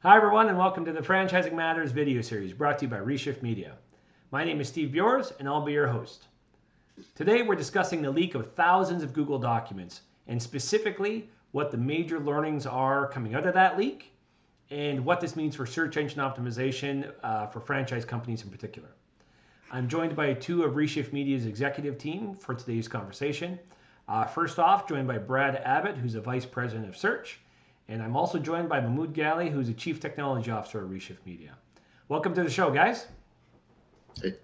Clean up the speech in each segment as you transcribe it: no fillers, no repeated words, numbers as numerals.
Hi everyone and welcome to the Franchising Matters video series brought to you by Reshift Media. My name is Steve Bjors and I'll be your host. Today we're discussing the leak of thousands of Google documents and specifically what the major learnings are coming out of that leak and what this means for search engine optimization for franchise companies in particular. I'm joined by two of Reshift Media's executive team for today's conversation. First off, joined by Brad Abbott, who's a Vice President of Search. And I'm also joined by Mahmoud Ghali, who's a Chief Technology Officer at Reshift Media. Welcome to the show, guys. Hey.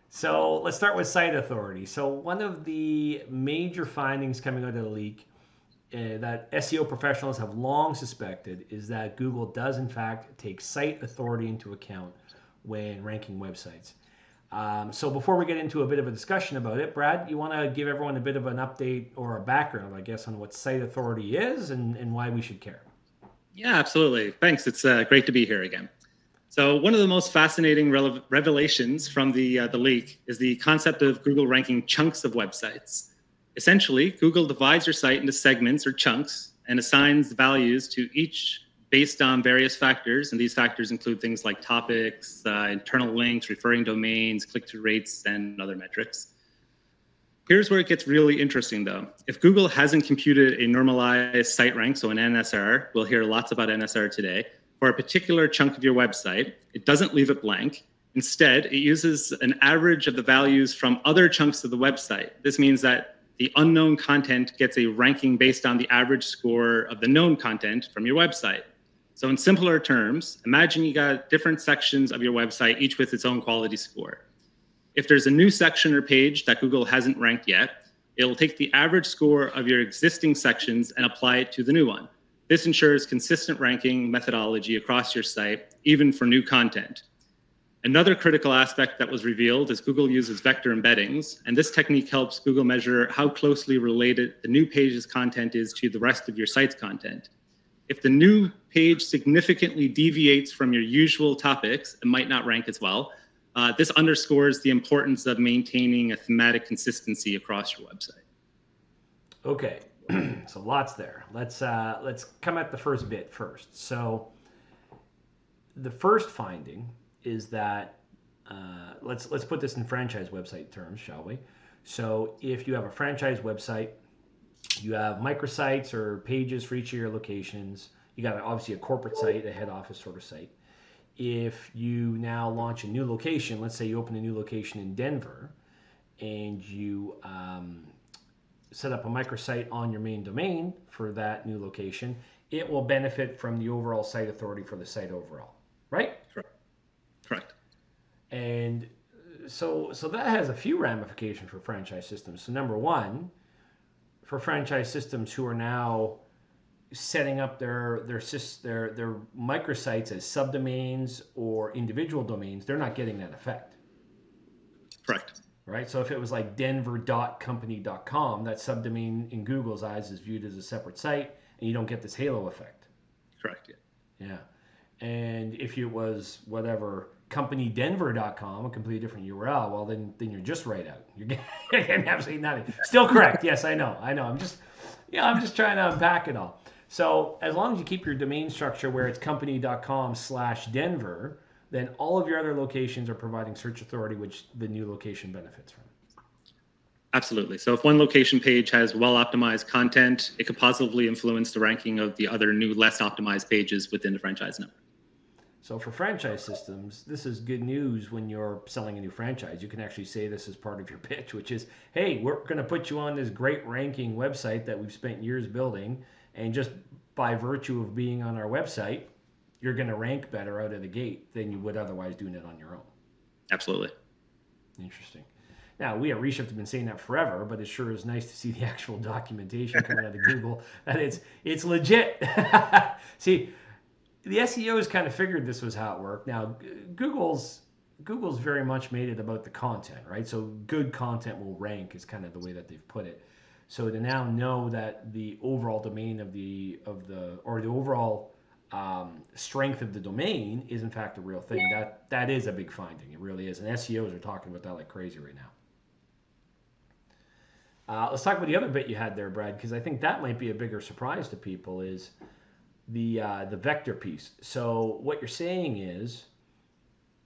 So let's start with site authority. So one of the major findings coming out of the leak that SEO professionals have long suspected is that Google does in fact take site authority into account when ranking websites. So before we get into a bit of a discussion about it, Brad, you want to give everyone a bit of an update or a background, I guess, on what site authority is and why we should care? Yeah, absolutely. Thanks. It's great to be here again. So one of the most fascinating revelations from the leak is the concept of Google ranking chunks of websites. Essentially, Google divides your site into segments or chunks and assigns values to each based on various factors, and these factors include things like topics, internal links, referring domains, click-through rates, and other metrics. Here's where it gets really interesting, though. If Google hasn't computed a normalized site rank, so an NSR, we'll hear lots about NSR today, for a particular chunk of your website, it doesn't leave it blank. Instead, it uses an average of the values from other chunks of the website. This means that the unknown content gets a ranking based on the average score of the known content from your website. So in simpler terms, imagine you got different sections of your website, each with its own quality score. If there's a new section or page that Google hasn't ranked yet, it'll take the average score of your existing sections and apply it to the new one. This ensures consistent ranking methodology across your site, even for new content. Another critical aspect that was revealed is Google uses vector embeddings, and this technique helps Google measure how closely related the new page's content is to the rest of your site's content. If the new page significantly deviates from your usual topics, it might not rank as well. This underscores the importance of maintaining a thematic consistency across your website. Okay, so lots there. Let's come at the first bit first. So the first finding is that let's put this in franchise website terms, shall we? So if you have a franchise website, you have microsites or pages for each of your locations. You got obviously a corporate site, a head office sort of site. If you now launch a new location, let's say you open a new location in Denver and you set up a microsite on your main domain for that new location, it will benefit from the overall site authority for the site overall, right? Correct. And so that has a few ramifications for franchise systems. So number one, for franchise systems who are now setting up their microsites as subdomains or individual domains, they're not getting that effect. Correct. Right? So if it was like denver.company.com, that subdomain in Google's eyes is viewed as a separate site and you don't get this halo effect. Correct. Yeah. And if it was whatever companydenver.com, a completely different URL, well then you're just right out. You're getting absolutely nothing. Still correct. Yes, I know. I'm just trying to unpack it all. So as long as you keep your domain structure where it's company.com/Denver, then all of your other locations are providing search authority, which the new location benefits from. Absolutely. So if one location page has well-optimized content, it could positively influence the ranking of the other new, less optimized pages within the franchise network. So for franchise systems, this is good news when you're selling a new franchise. You can actually say this as part of your pitch, which is, hey, we're going to put you on this great ranking website that we've spent years building. And just by virtue of being on our website, you're going to rank better out of the gate than you would otherwise doing it on your own. Absolutely. Interesting. Now, we at Reshift have been saying that forever, but it sure is nice to see the actual documentation coming out of Google that it's legit. See, the SEOs kind of figured this was how it worked. Now, Google's very much made it about the content, right? So good content will rank is kind of the way that they've put it. So to now know that the overall domain of the overall strength of the domain is in fact a real thing, that is a big finding. It really is, and SEOs are talking about that like crazy right now. Let's talk about the other bit you had there, Brad, because I think that might be a bigger surprise to people is the vector piece. So what you're saying is,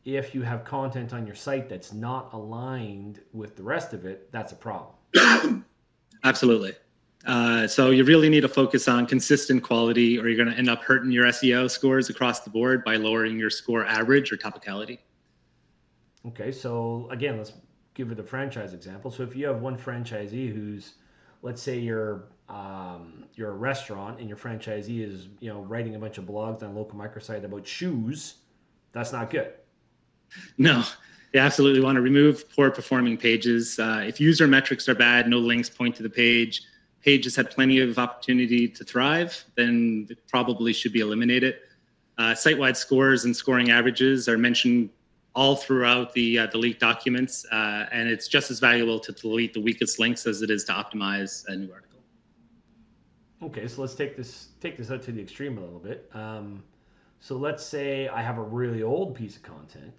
if you have content on your site that's not aligned with the rest of it, that's a problem. Absolutely. So you really need to focus on consistent quality, or you're going to end up hurting your SEO scores across the board by lowering your score average or topicality. Okay, so again, let's give it a franchise example. So if you have one franchisee who's, let's say you're a restaurant and your franchisee is writing a bunch of blogs on a local microsite about shoes, that's not good. No, you absolutely want to remove poor performing pages. If user metrics are bad, no links point to the page, pages had plenty of opportunity to thrive, then it probably should be eliminated. Site-wide scores and scoring averages are mentioned all throughout the leak documents, and it's just as valuable to delete the weakest links as it is to optimize a new article. Okay, so let's take this out to the extreme a little bit. So let's say I have a really old piece of content,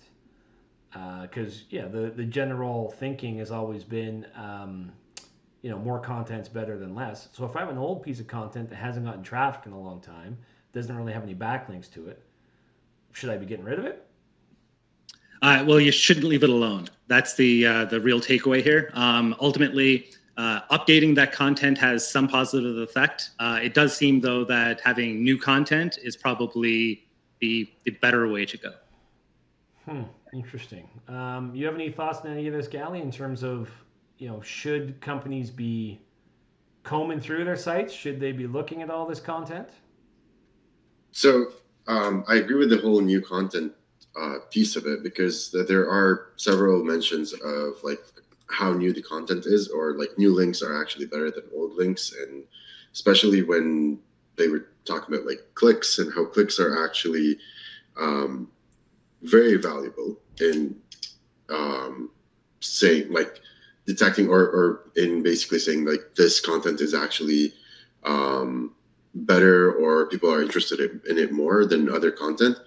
because the general thinking has always been more content's better than less. So if I have an old piece of content that hasn't gotten traffic in a long time, doesn't really have any backlinks to it, should I be getting rid of it? Well, you shouldn't leave it alone. That's the real takeaway here. Ultimately, updating that content has some positive effect. It does seem, though, that having new content is probably the better way to go. Interesting. You have any thoughts on any of this, Gally, in terms of, should companies be combing through their sites? Should they be looking at all this content? So I agree with the whole new content piece of it, because there are several mentions of like how new the content is, or like new links are actually better than old links, and especially when they were talking about like clicks and how clicks are actually very valuable in saying like detecting or in basically saying like this content is actually better, or people are interested in it more than other content.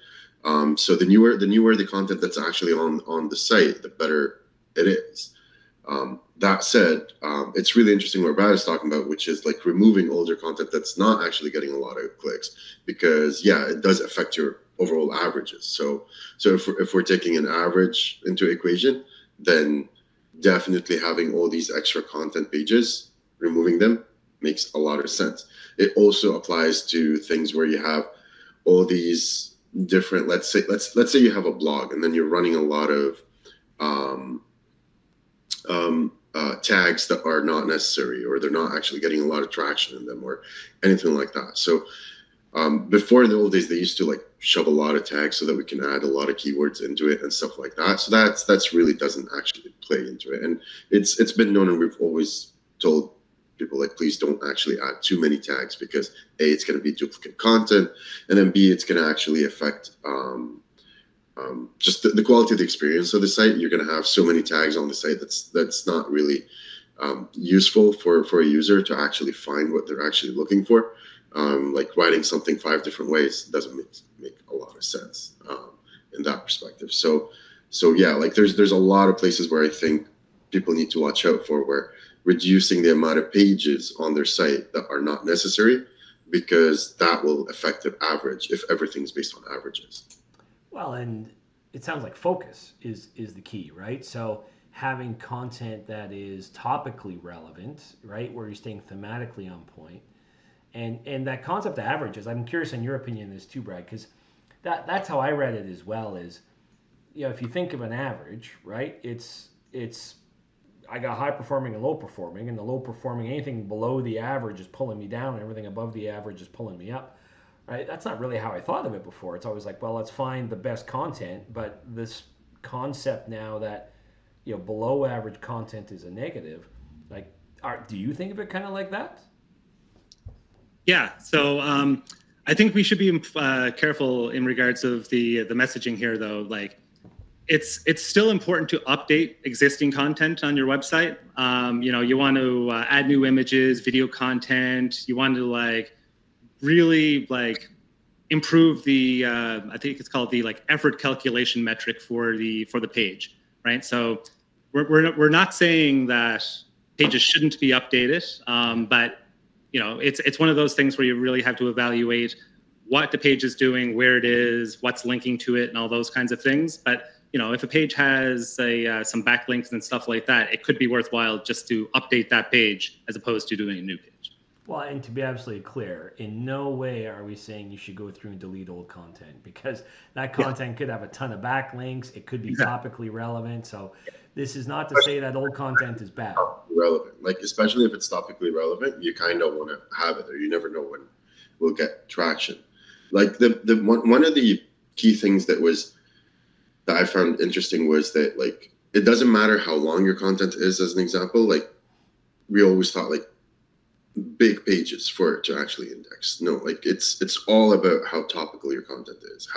So the newer the content that's actually on the site, the better it is. That said, it's really interesting what Brad is talking about, which is like removing older content that's not actually getting a lot of clicks, because it does affect your overall averages. So if we're taking an average into equation, then definitely having all these extra content pages, removing them makes a lot of sense. It also applies to things where you have all these different, let's say you have a blog and then you're running a lot of tags that are not necessary, or they're not actually getting a lot of traction in them, or anything like that. So before, in the old days, they used to like shove a lot of tags so that we can add a lot of keywords into it and stuff like that. So that's really doesn't actually play into it. And it's been known, and we've always told people like, please don't actually add too many tags, because A, it's going to be duplicate content, and then B, it's going to actually affect just the quality of the experience of the site. You're going to have so many tags on the site that's not really useful for a user to actually find what they're actually looking for. Like writing something 5 different ways doesn't make a lot of sense in that perspective. So like there's a lot of places where I think people need to watch out for, where reducing the amount of pages on their site that are not necessary, because that will affect the average if everything's based on averages. Well, and it sounds like focus is the key, right? So having content that is topically relevant, right, where you're staying thematically on point, and that concept of averages, I'm curious on your opinion on this too, Brad, because that's how I read it as well. Is if you think of an average, right, it's I got high performing and low performing, and the low performing, anything below the average is pulling me down, and everything above the average is pulling me up. Right? That's not really how I thought of it before. It's always like, well, let's find the best content, but this concept now that below average content is a negative, like, do you think of it kind of like that? Yeah. So I think we should be careful in regards of the messaging here, though. Like, it's still important to update existing content on your website. You want to add new images, video content. You want to really improve the I think it's called the effort calculation metric for the page, right? So we're not saying that pages shouldn't be updated, but it's one of those things where you really have to evaluate what the page is doing, where it is, what's linking to it, and all those kinds of things. But if a page has some backlinks and stuff like that, it could be worthwhile just to update that page as opposed to doing a new page. Well, and to be absolutely clear, in no way are we saying you should go through and delete old content, because that content could have a ton of backlinks. It could be topically relevant. So this is not to say that old content is bad. Relevant, like especially if it's topically relevant, you kind of want to have it, or you never know when we'll get traction. Like the one of the key things that I found interesting was that, like, it doesn't matter how long your content is. As an example, like, we always thought like big pages for it to actually index. No, like it's all about how topical your content is.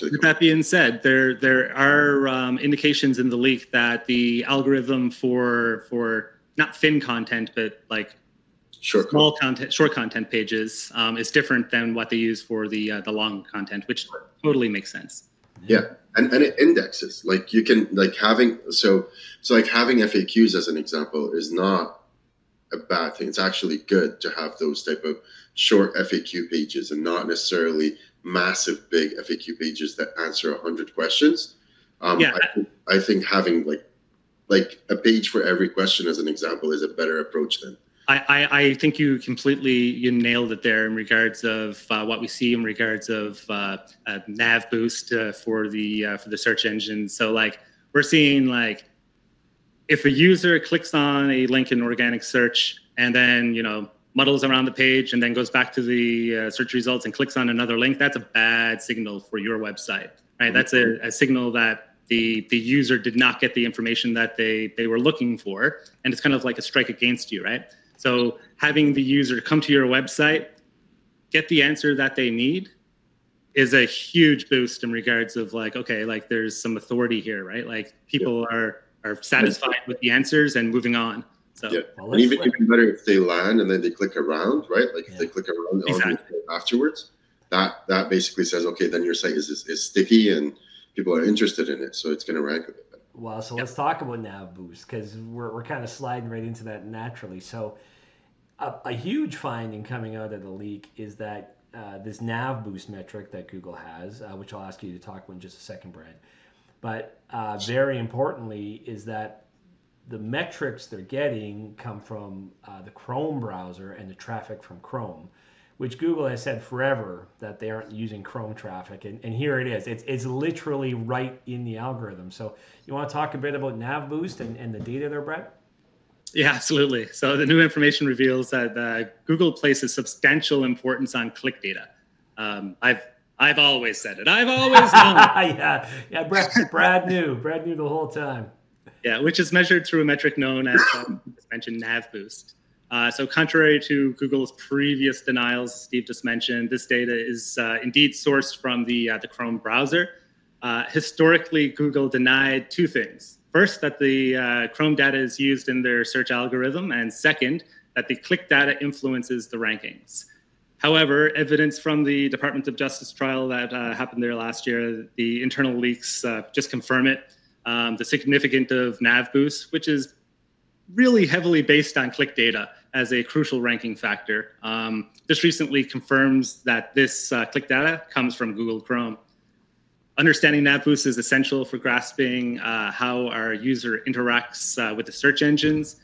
With that being said, there are indications in the leak that the algorithm for not thin content, but like short content pages is different than what they use for the long content, which totally makes sense. Yeah, and it indexes. Like, you can, like, having like having FAQs as an example is not a bad thing. It's actually good to have those type of short FAQ pages, and not necessarily massive big FAQ pages that answer 100 questions. I think having like a page for every question, as an example, is a better approach than. I think you nailed it there in regards of what we see in regards of Navboost for the search engine. So, like, we're seeing, like, if a user clicks on a link in organic search and then, muddles around the page and then goes back to the search results and clicks on another link, that's a bad signal for your website, right? That's a signal that the user did not get the information that they were looking for. And it's kind of like a strike against you, right? So having the user come to your website, get the answer that they need, is a huge boost in regards of, like, okay, like, there's some authority here, right? Like, people are satisfied with the answers and moving on. So, and even better if they land and then they click around, right? Like, if they click around afterwards, that basically says, okay, then your site is sticky and people are interested in it, so it's going to rank a bit better. Well, so let's talk about Navboost, because we're kind of sliding right into that naturally. So a huge finding coming out of the leak is that this Navboost metric that Google has, which I'll ask you to talk about in just a second, Brad. But very importantly is that the metrics they're getting come from the Chrome browser and the traffic from Chrome, which Google has said forever that they aren't using Chrome traffic. And here it is. It's literally right in the algorithm. So you want to talk a bit about Navboost and the data there, Brett? Yeah, absolutely. So the new information reveals that Google places substantial importance on click data. I've always said it. I've always known. yeah. Brad knew the whole time. Yeah, which is measured through a metric known as, as mentioned, Navboost. So contrary to Google's previous denials, Steve just mentioned, this data is indeed sourced from the Chrome browser. Historically, Google denied two things. First, that the Chrome data is used in their search algorithm, and second, that the click data influences the rankings. However, evidence from the Department of Justice trial that happened there last year, the internal leaks just confirm it. The significance of Navboost, which is really heavily based on click data as a crucial ranking factor, just recently confirms that this click data comes from Google Chrome. Understanding Navboost is essential for grasping how our user interacts with the search engines.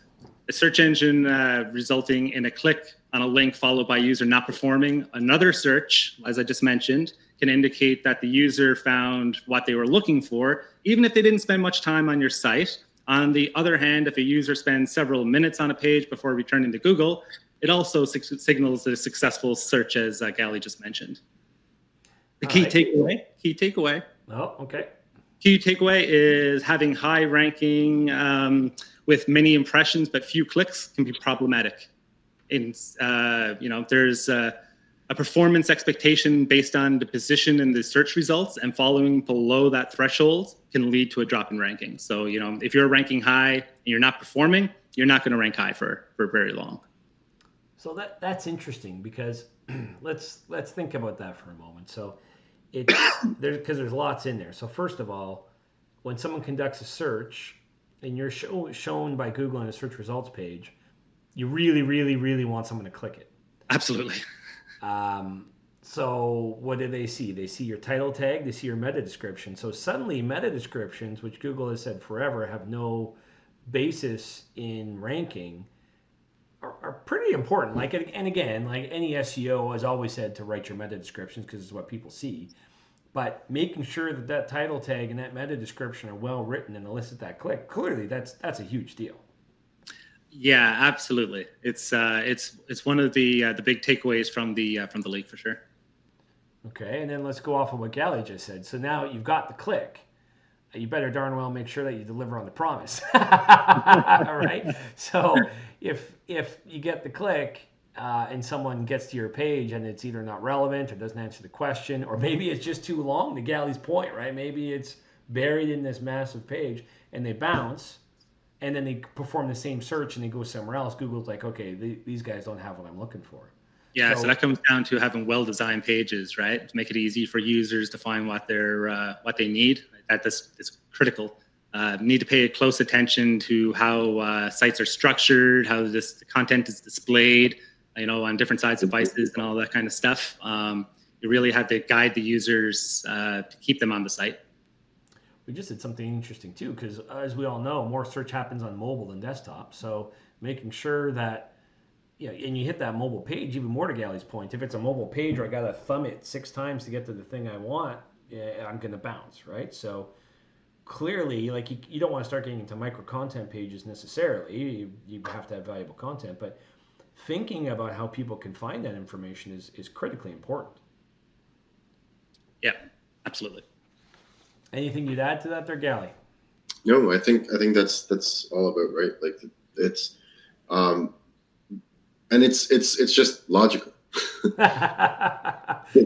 A search engine resulting in a click on a link followed by a user not performing another search, as I just mentioned, can indicate that the user found what they were looking for, even if they didn't spend much time on your site. On the other hand, if a user spends several minutes on a page before returning to Google, it also signals a successful search, as Gally just mentioned. The key takeaway. Oh, okay. Key takeaway is having high ranking with many impressions but few clicks can be problematic. There's a performance expectation based on the position in the search results, and falling below that threshold can lead to a drop in ranking. So, if you're ranking high and you're not performing, you're not going to rank high for very long. So that's interesting, because let's think about that for a moment. So there's lots in there. So first of all, when someone conducts a search and you're shown by Google on a search results page, you really, really, really want someone to click it. Absolutely. So what do they see? They see your title tag, they see your meta description. So suddenly meta descriptions, which Google has said forever have no basis in ranking, are pretty important. Like, and again, like any SEO has always said to write your meta descriptions because it's what people see. But making sure that that title tag and that meta description are well written and elicit that click, clearly that's a huge deal. Yeah, absolutely. It's one of the big takeaways from the leak for sure. Okay, and then let's go off of what Gally just said. So now you've got the click. You better darn well make sure that you deliver on the promise. All right. So if you get the click and someone gets to your page and it's either not relevant or doesn't answer the question, or maybe it's just too long, to Gally's point, right? Maybe it's buried in this massive page and they bounce and then they perform the same search and they go somewhere else. Google's like, okay, these guys don't have what I'm looking for. Yeah, so that comes down to having well-designed pages, right? To make it easy for users to find what they need. That's critical. Need to pay close attention to how sites are structured, how the content is displayed, on different sides of devices and all that kind of stuff. You really have to guide the users to keep them on the site. We just did something interesting too, because as we all know, more search happens on mobile than desktop. So making sure that, and you hit that mobile page, even more to Gally's point, if it's a mobile page where I got to thumb it 6 times to get to the thing I want, I'm going to bounce, right? So clearly, like you don't want to start getting into micro content pages necessarily. You have to have valuable content, but thinking about how people can find that information is critically important. Yeah, absolutely. Anything you'd add to that there, Gally? No, I think that's all about right. Like it's and it's just logical.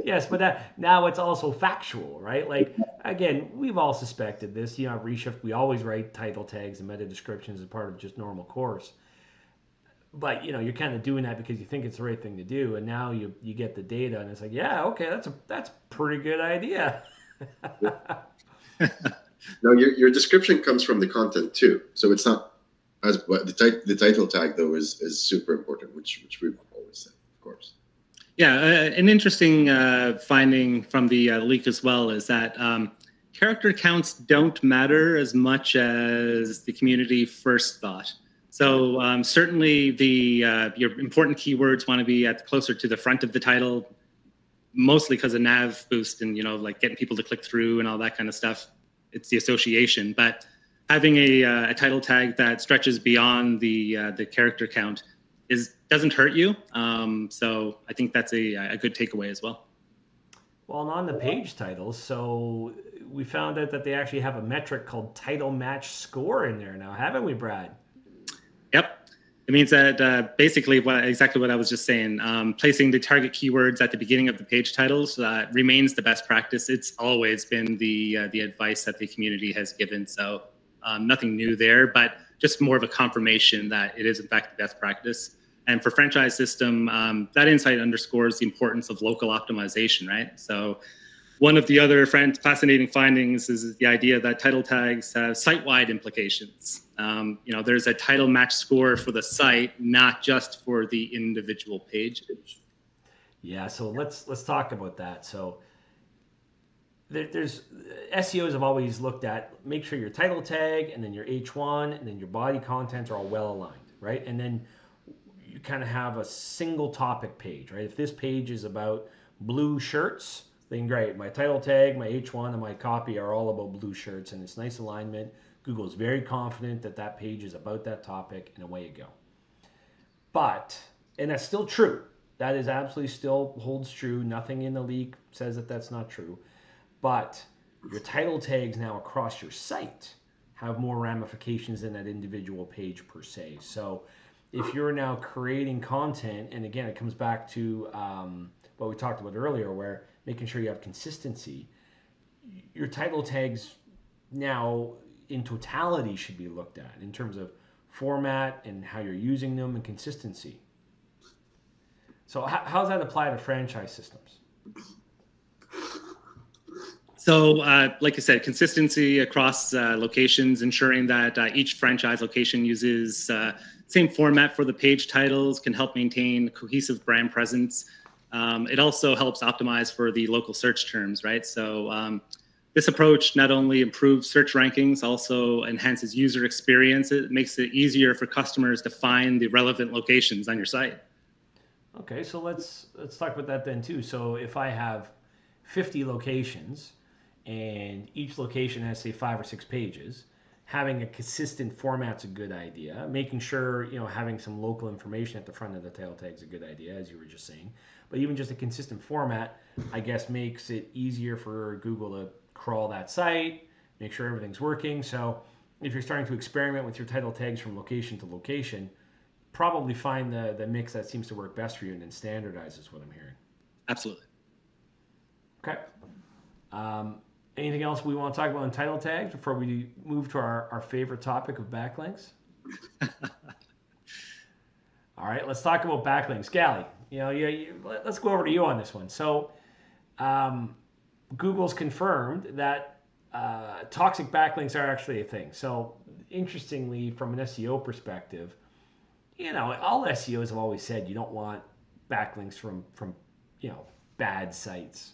Yes, but now it's also factual, right? Like, again, we've all suspected this. At Reshift, we always write title tags and meta descriptions as part of just normal course. But you're kind of doing that because you think it's the right thing to do, and now you get the data, and it's like, yeah, okay, that's a pretty good idea. No, your description comes from the content too, so it's not as the title tag though is super important, which we've always said, of course. Yeah, an interesting finding from the leak as well is that character counts don't matter as much as the community first thought. So certainly your important keywords want to be closer to the front of the title, mostly because of Navboost and like getting people to click through and all that kind of stuff. It's the association, but having a title tag that stretches beyond the character count doesn't hurt you. So I think that's a good takeaway as well. Well, and on the page titles, so we found out that they actually have a metric called title match score in there now, haven't we, Brad? Yep. It means that basically exactly what I was just saying, placing the target keywords at the beginning of the page titles remains the best practice. It's always been the advice that the community has given. So nothing new there, but just more of a confirmation that it is in fact the best practice. And for franchise system, that insight underscores the importance of local optimization, right? So one of the other fascinating findings is the idea that title tags have site-wide implications. There's a title match score for the site, not just for the individual page. Yeah, so let's talk about that. So there's SEOs have always looked at, make sure your title tag and then your H1 and then your body content are all well aligned, right? And then you kind of have a single topic page, right? If this page is about blue shirts, then great. My title tag, my H1, and my copy are all about blue shirts, and it's nice alignment. Google is very confident that that page is about that topic, and away you go. But, and that's still true. That is absolutely still holds true. Nothing in the leak says that that's not true. But your title tags now across your site have more ramifications than that individual page per se. So if you're now creating content, and again, it comes back to what we talked about earlier, where making sure you have consistency, your title tags now in totality should be looked at in terms of format and how you're using them and consistency. So how does that apply to franchise systems? So like I said, consistency across locations, ensuring that each franchise location uses same format for the page titles can help maintain cohesive brand presence. it also helps optimize for the local search terms, right? So this approach not only improves search rankings, also enhances user experience. It makes it easier for customers to find the relevant locations on your site. Okay, so let's talk about that then too. So if I have 50 locations and each location has say 5 or 6 pages, having a consistent format's a good idea. Making sure, having some local information at the front of the title tag is a good idea, as you were just saying. But even just a consistent format, I guess, makes it easier for Google to crawl that site, make sure everything's working. So if you're starting to experiment with your title tags from location to location, probably find the mix that seems to work best for you and then standardize is what I'm hearing. Absolutely. Okay. Anything else we want to talk about in title tags before we move to our favorite topic of backlinks? All right, let's talk about backlinks. Gally, let's go over to you on this one. So Google's confirmed that toxic backlinks are actually a thing. So interestingly, from an SEO perspective, all SEOs have always said you don't want backlinks from bad sites.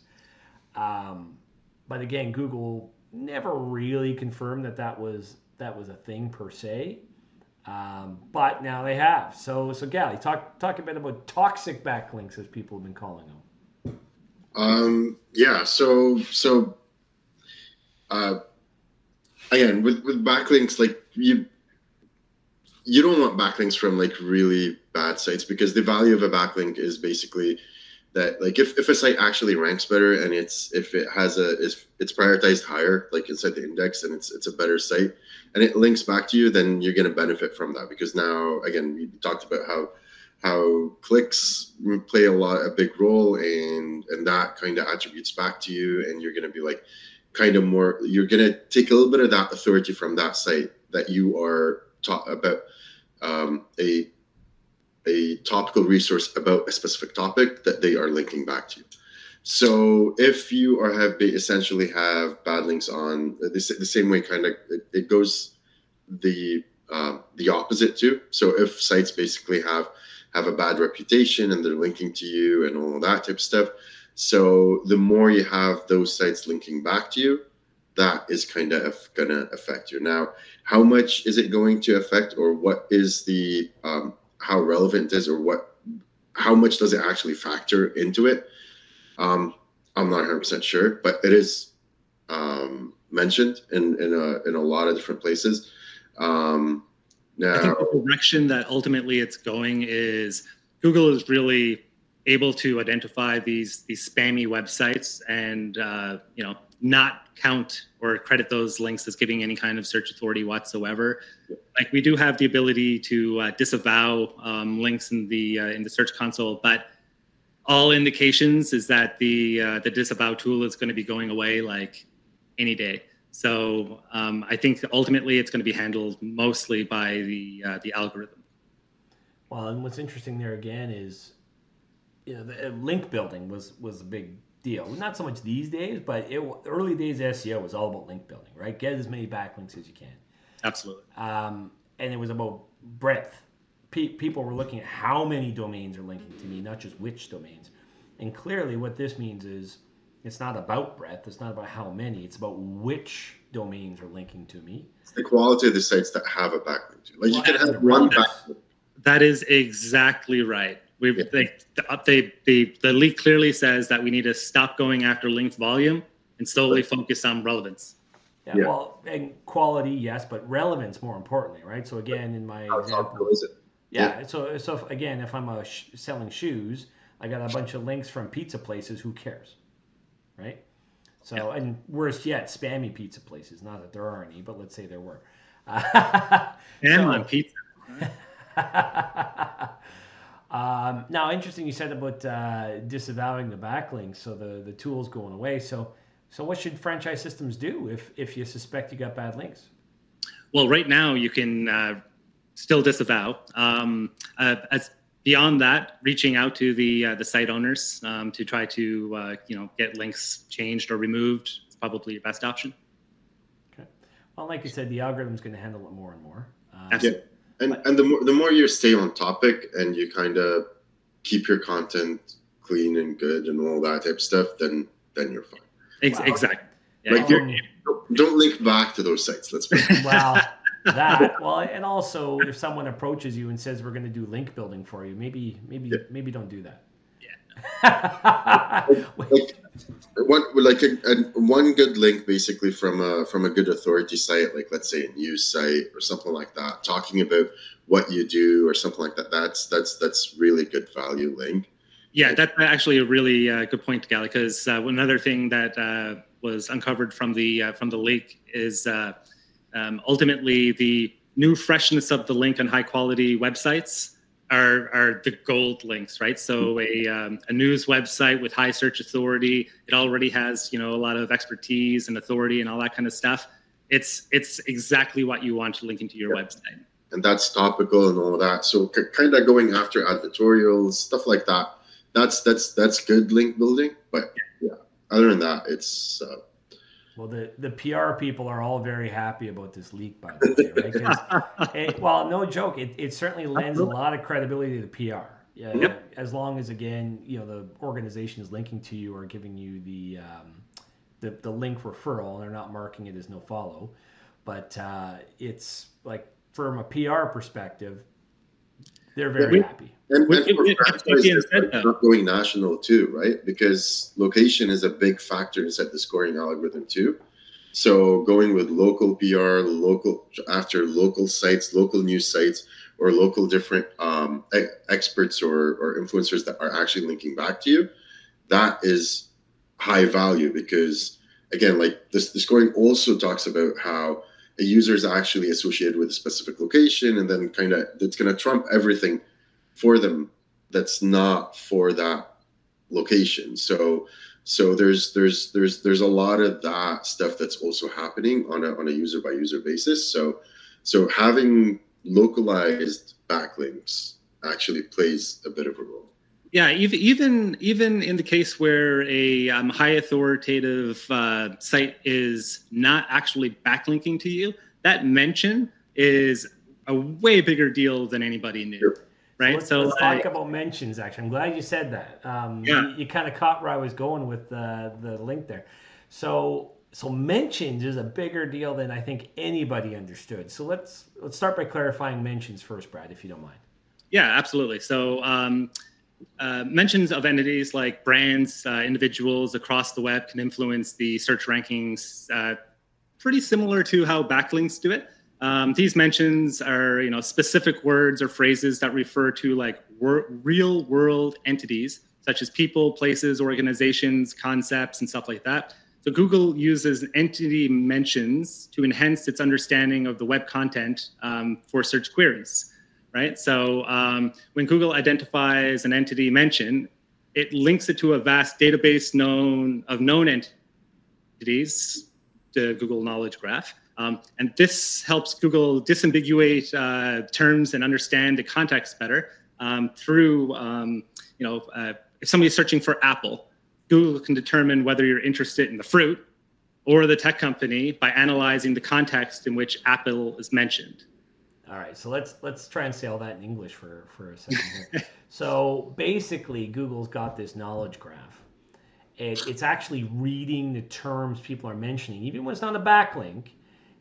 But again, Google never really confirmed that was a thing per se. But now they have. So Gally, talk a bit about toxic backlinks, as people have been calling them. Yeah. So again, with backlinks, like you don't want backlinks from like really bad sites, because the value of a backlink is basically that, like, if a site actually ranks better and if it's prioritized higher, like inside the index, and it's a better site and it links back to you, then you're going to benefit from that. Because now, again, we talked about how clicks play a big role, and that kind of attributes back to you, and you're going to be like you're going to take a little bit of that authority from that site that you are taught about a topical resource about a specific topic that they are linking back to. So if you essentially have bad links on the same way, it goes the opposite too. So if sites basically have a bad reputation and they're linking to you and all that type of stuff, so the more you have those sites linking back to you, that is kind of going to affect you. Now, how much is it going to affect, or what is the how relevant it is, or how much does it actually factor into it? I'm not 100% sure, but it is mentioned in a lot of different places. Now, I think the direction that ultimately it's going is Google is really able to identify these spammy websites and not count or credit those links as giving any kind of search authority whatsoever. Like, we do have the ability to disavow links in the Search Console, but all indications is that the disavow tool is going to be going away like any day. So I think ultimately it's going to be handled mostly by the algorithm. Well, and what's interesting there again is, the link building was a big deal. Not so much these days, but early days SEO was all about link building, right? Get as many backlinks as you can. Absolutely. And it was about breadth. People were looking at how many domains are linking to me, not just which domains. And clearly what this means is it's not about breadth. It's not about how many. It's about which domains are linking to me. It's the quality of the sites that have a backlink to. Like, you can have one backlink. That is exactly right. The leak clearly says that we need to stop going after linked volume and solely focus on relevance. Yeah, well, and quality, yes, but relevance more importantly, right? So again, in my example, so if I'm selling shoes, I got a bunch of links from pizza places. Who cares, right? So, and worse yet, spammy pizza places. Not that there are any, but let's say there were. On pizza. Now, interesting you said about disavowing the backlinks, so the tool's going away. So what should franchise systems do if you suspect you got bad links? Well, right now you can still disavow. As beyond that, reaching out to the site owners to try to get links changed or removed is probably your best option. Okay. Well, like you said, the algorithm's going to handle it more and more. Absolutely. And the more you stay on topic and you kind of keep your content clean and good and all that type of stuff, then you're fine. Exactly. Yeah. Like don't link back to those sites. Let's put it. Well, and also if someone approaches you and says we're going to do link building for you, maybe don't do that. Yeah. One good link basically from a good authority site, like let's say a news site or something like that, talking about what you do or something like that. That's really good value link. Yeah, that's actually a really good point, Gali, because another thing that was uncovered from the leak is ultimately the new freshness of the link on high quality websites are the gold links, right? So a news website with high search authority, it already has, a lot of expertise and authority and all that kind of stuff. It's exactly what you want to link into your website. And that's topical and all of that. So kind of going after advertorials, stuff like that. That's good link building. But yeah, other than that, it's well, the PR people are all very happy about this leak, by the way, right? 'Cause well, no joke, it certainly lends a lot of credibility to PR. Yeah, Yep. As long as, again, the organization is linking to you or giving you the link referral, and they're not marking it as no follow. But it's like from a PR perspective, they're very happy. And not going national too, right? Because location is a big factor inside the scoring algorithm too. So going with local PR, local sites, local news sites, or local different experts or influencers that are actually linking back to you, that is high value because, again, like the scoring also talks about how a user is actually associated with a specific location, and then kind of it's going to trump everything for them that's not for that location. So there's a lot of that stuff that's also happening on a user by user basis. So having localized backlinks actually plays a bit of a role. Yeah, even in the case where a high authoritative site is not actually backlinking to you, that mention is a way bigger deal than anybody knew. Sure. Right. So let's talk about mentions. Actually, I'm glad you said that. You kind of caught where I was going with the link there. So mentions is a bigger deal than I think anybody understood. So let's start by clarifying mentions first, Brad, if you don't mind. Yeah, absolutely. So mentions of entities like brands, individuals across the web can influence the search rankings, pretty similar to how backlinks do it. These mentions are, specific words or phrases that refer to like real world entities, such as people, places, organizations, concepts, and stuff like that. So Google uses entity mentions to enhance its understanding of the web content for search queries, right? So when Google identifies an entity mention, it links it to a vast database of known entities, the Google Knowledge Graph. And this helps Google disambiguate terms and understand the context better through, if somebody's searching for Apple, Google can determine whether you're interested in the fruit or the tech company by analyzing the context in which Apple is mentioned. All right, so let's try and say all that in English for a second here. So basically, Google's got this knowledge graph. It's actually reading the terms people are mentioning, even when it's not a backlink.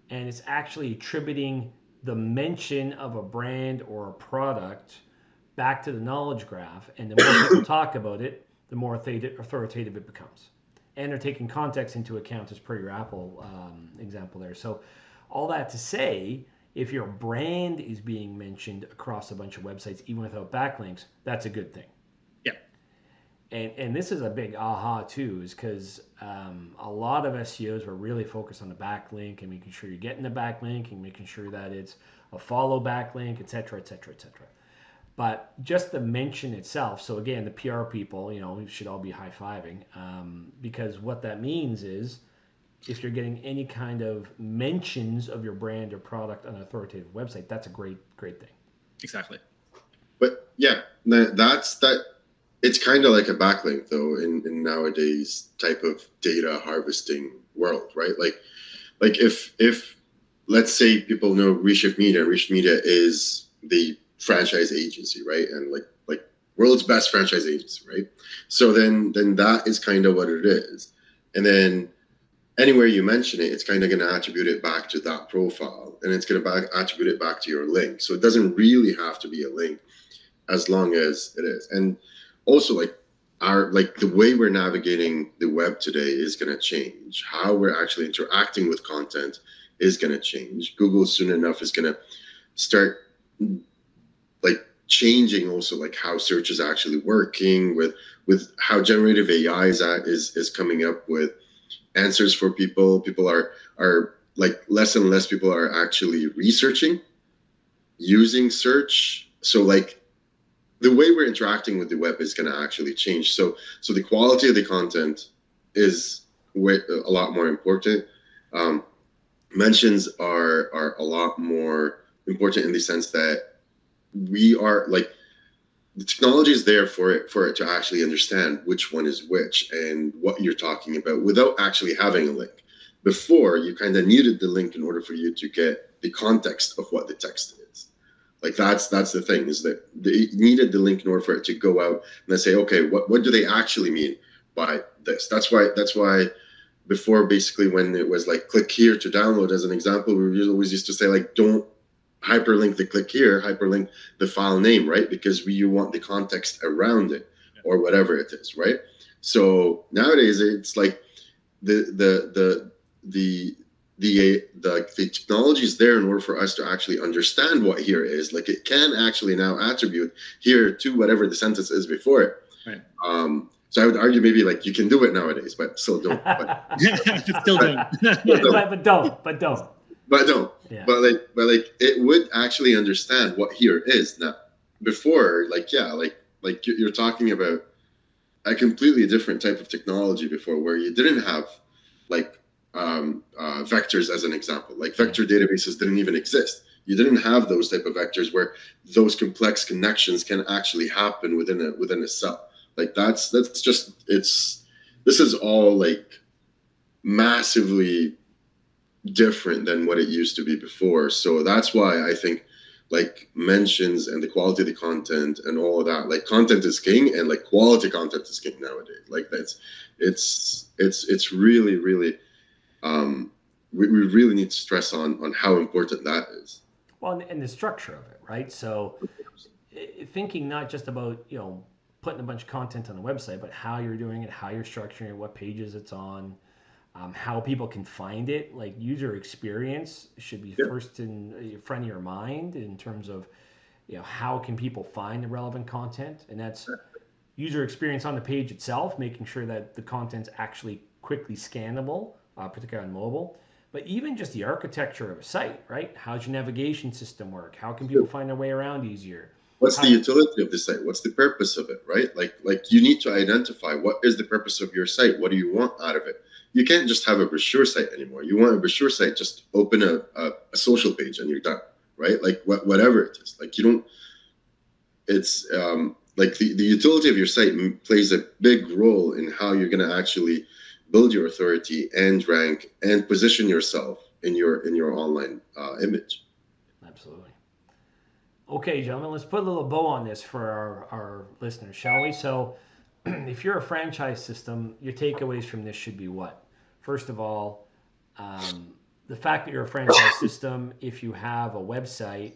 And it's actually attributing the mention of a brand or a product back to the knowledge graph. And the more people talk about it, the more authoritative it becomes. And they're taking context into account as per your Apple example there. So all that to say, if your brand is being mentioned across a bunch of websites, even without backlinks, that's a good thing. And this is a big aha too, is because a lot of SEOs were really focused on the backlink and making sure you're getting the backlink and making sure that it's a follow backlink, et cetera, et cetera, et cetera. But just the mention itself, so again, the PR people, we should all be high-fiving because what that means is if you're getting any kind of mentions of your brand or product on an authoritative website, that's a great thing. Exactly. But yeah, that's that. It's kind of like a backlink, though, in nowadays type of data harvesting world, right? Like if let's say people know Reshift Media is the franchise agency, right? And like world's best franchise agency, right? So then that is kind of what it is. And then anywhere you mention it, it's kind of going to attribute it back to that profile, and it's going to attribute it back to your link. So it doesn't really have to be a link as long as it is. And also, like the way we're navigating the web today is going to change. How we're actually interacting with content is going to change. Google soon enough is going to start like changing also like how search is actually working, with how generative AI is coming up with answers for people. People are like less and less people are actually researching using search. So like the way we're interacting with the web is going to actually change. So the quality of the content is a lot more important. Mentions are a lot more important in the sense that we are like, the technology is there for it to actually understand which one is which and what you're talking about without actually having a link. Before, you kind of needed the link in order for you to get the context of what the text is. Like that's the thing, is that they needed the link in order for it to go out and then say, okay, what do they actually mean by this? That's why before, basically, when it was like click here to download as an example, we always used to say like, don't hyperlink the click here, hyperlink the file name, right? Because you want the context around it or whatever it is, right? So nowadays it's like the technology is there in order for us to actually understand what here is. Like it can actually now attribute here to whatever the sentence is before it. Right. So I would argue maybe like you can do it nowadays, but still don't. Still don't. But don't. But don't. Yeah. But like it would actually understand what here is now. Before, like you're talking about a completely different type of technology before, where you didn't have like vectors as an example. Like vector databases didn't even exist. You didn't have those type of vectors where those complex connections can actually happen within a cell. Like that's just this is all like massively different than what it used to be before. So that's why I think like mentions and the quality of the content and all of that, like content is king, and like quality content is king nowadays. Like it's really we really need to stress on how important that is. Well, and the structure of it, right? So thinking not just about, putting a bunch of content on the website, but how you're doing it, how you're structuring it, what pages it's on, how people can find it. Like user experience should be first in front of your mind in terms of, how can people find the relevant content, and that's user experience on the page itself, making sure that the content's actually quickly scannable, particularly on mobile. But even just the architecture of a site, right? How's your navigation system work? How can people find their way around easier? What's the utility of the site? What's the purpose of it, right? Like you need to identify what is the purpose of your site. What do you want out of it? You can't just have a brochure site anymore. You want a brochure site, just open a social page and you're done, right? Like whatever it is. Like you don't. It's like the utility of your site plays a big role in how you're going to actually build your authority and rank and position yourself in your online image. Absolutely. Okay, gentlemen, let's put a little bow on this for our listeners, shall we? So, if you're a franchise system, your takeaways from this should be what? First of all, the fact that you're a franchise system, if you have a website,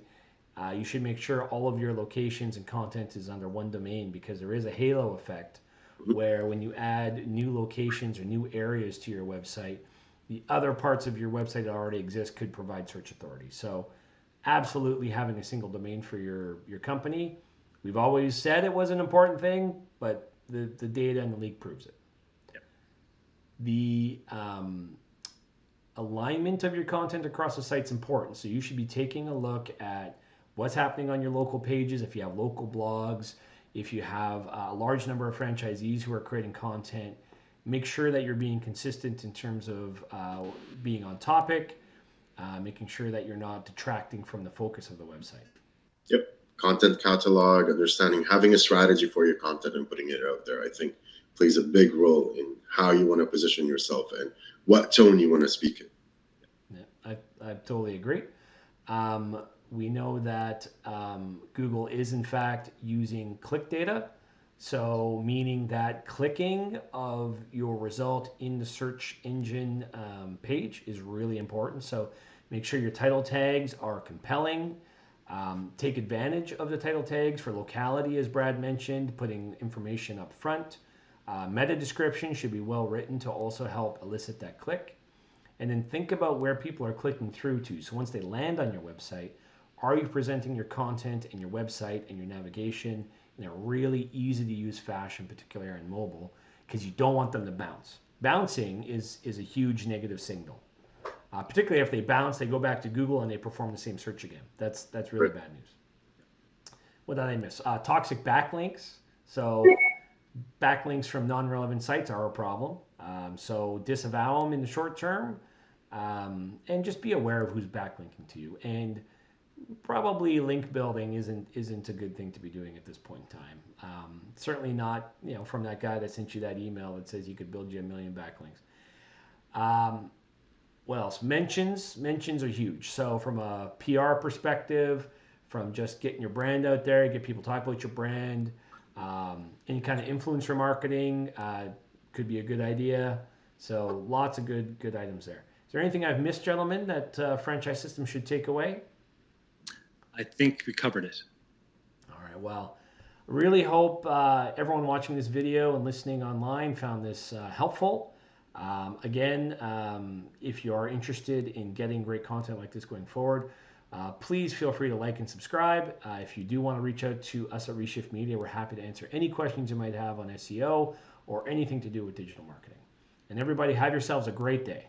you should make sure all of your locations and content is under one domain, because there is a halo effect where when you add new locations or new areas to your website, the other parts of your website that already exist could provide search authority. So absolutely having a single domain for your company. We've always said it was an important thing, but the data and the leak proves it. Yep. The alignment of your content across the site is important. So you should be taking a look at what's happening on your local pages. If you have local blogs, if you have a large number of franchisees who are creating content, make sure that you're being consistent in terms of being on topic, making sure that you're not detracting from the focus of the website. Yep. Content catalog, understanding, having a strategy for your content and putting it out there, I think plays a big role in how you want to position yourself and what tone you want to speak in. Yeah, I totally agree. we know that Google is in fact using click data. So meaning that clicking of your result in the search engine page is really important. So make sure your title tags are compelling. Take advantage of the title tags for locality, as Brad mentioned, putting information up front. Meta description should be well written to also help elicit that click. And then think about where people are clicking through to. So once they land on your website, are you presenting your content and your website and your navigation in a really easy to use fashion, particularly on mobile, because you don't want them to bounce. Bouncing is a huge negative signal. Particularly if they bounce, they go back to Google and they perform the same search again. That's really bad news. What did I miss? Toxic backlinks. So backlinks from non-relevant sites are a problem. So disavow them in the short term, and just be aware of who's backlinking to you. And probably link building isn't a good thing to be doing at this point in time. Certainly not, from that guy that sent you that email that says he could build you 1 million backlinks. What else? Mentions are huge. So from a PR perspective, from just getting your brand out there, get people talk about your brand, any kind of influencer marketing could be a good idea. So lots of good items there. Is there anything I've missed, gentlemen, that franchise system should take away? I think we covered it. All right. Well, really hope everyone watching this video and listening online found this helpful. Again, if you are interested in getting great content like this going forward, please feel free to like and subscribe. If you do want to reach out to us at Reshift Media, we're happy to answer any questions you might have on SEO or anything to do with digital marketing. And everybody, have yourselves a great day.